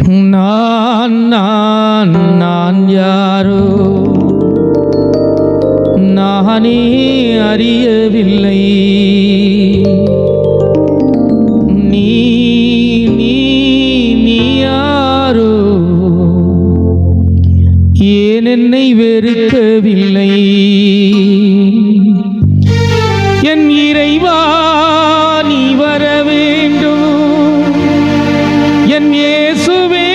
நான் நான் நான் யாரோ நானே அறியவில்லை. நீ நீ நீ யாரோ ஏன் என்னை வெறுக்கவில்லை. என் இறைவா நீ வர வேண்டும், என் இயேசுவே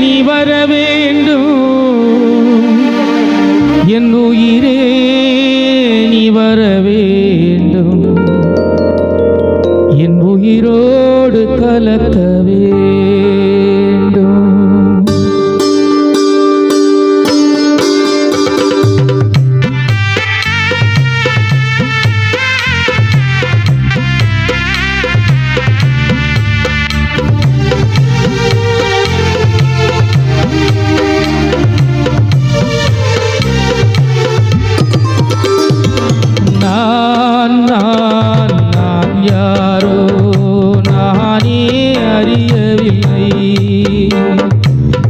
நீ வர வேண்டும், என் உயிரே நீ வர வேண்டும், என் உயிரோடு கலக்க வேண்டும். நான் நான் நான் யாரோ நானே அறியவில்லை.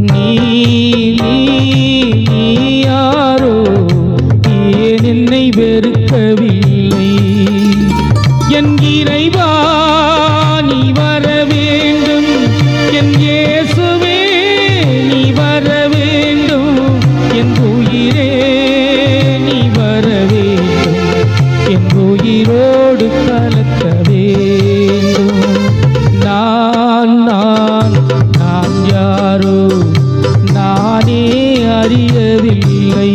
நீ நீ நீ யாரோ ஏன் என்னை வெறுக்கவில்லை. என் இறைவா நீ வர வேண்டும், என் இயேசுவே நீ வர வேண்டும், என் உயிரே நீ வர வேண்டும், என் உயிரோடு கலக்க வேண்டும். நான் நான் நான் யாரோ நானே அறியவில்லை.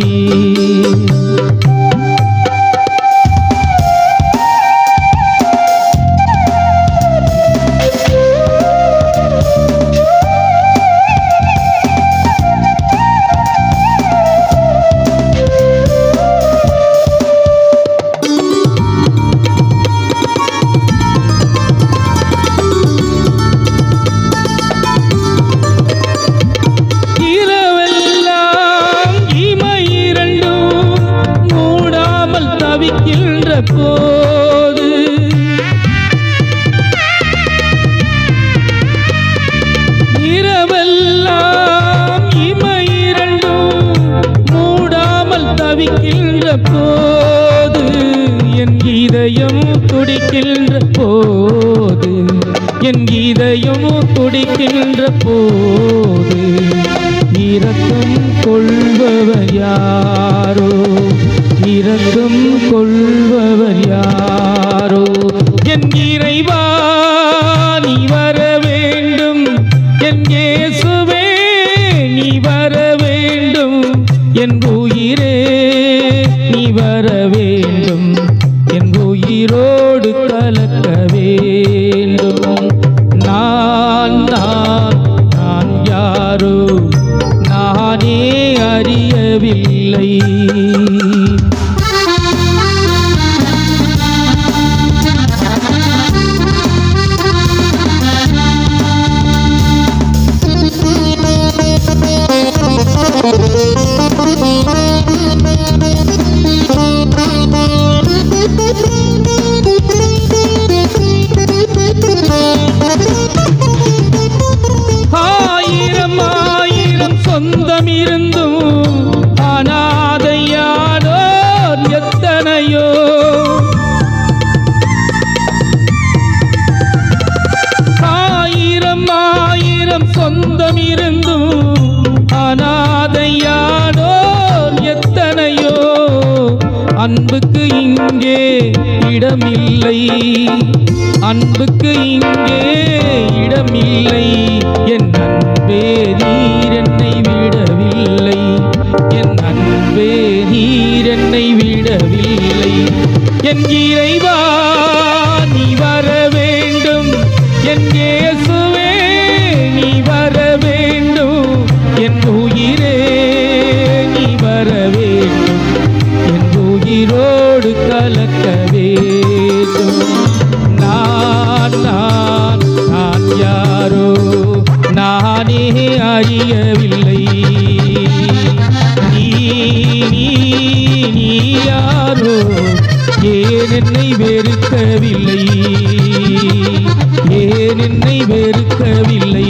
போது இரவெல்லாம் இமையிரண்டும் மூடாமல் தவிக்கின்ற போது, என் இதயம் துடிக்கின்ற போது, என் இதயம் துடிக்கின்ற போது, இரக்கம் கொள்பவர் யாரோ, இரக்கம் கொள்பவர் யாரோ. என் இறைவா நீ வர வேண்டும், என் இயேசுவே நீ வர வேண்டும், என் உயிரே நீ வர வேண்டும், என் உயிரோடு கலக்க வேண்டும். நான் நான் நான் யாரோ நானே அறியவில்லை. ஆயிரம் ஆயிரம் சொந்தம் இருந்தும் அனாதையானோ எத்தனையோ. ஆயிரம் ஆயிரம் சொந்தம் இருந்தும் அனாதையானோ எத்தனையோ. அன்புக்கு இங்கே இடமில்லை, அன்புக்கு இங்கே இடமில்லை. என் அன்பே நீர் என்னை விடவில்லை, என் அன்பே நீர் என்னை விடவில்லை. என் இறைவா நீ வர வேண்டும், என் இயேசுவே நீ வர வேண்டும், என் உயிரே நீ வர வேண்டும், என் உயிரோடு கலக்க வேண்டும். நான் நான் நான் யாரோ நானே அறியவில்லை. நீ நீ நீ யாரோ ஏன் என்னை வெறுக்கவில்லை, ஏன் என்னை வெறுக்கவில்லை.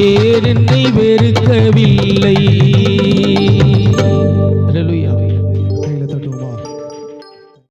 ஏன் என்னை வெறுக்கவில்லை?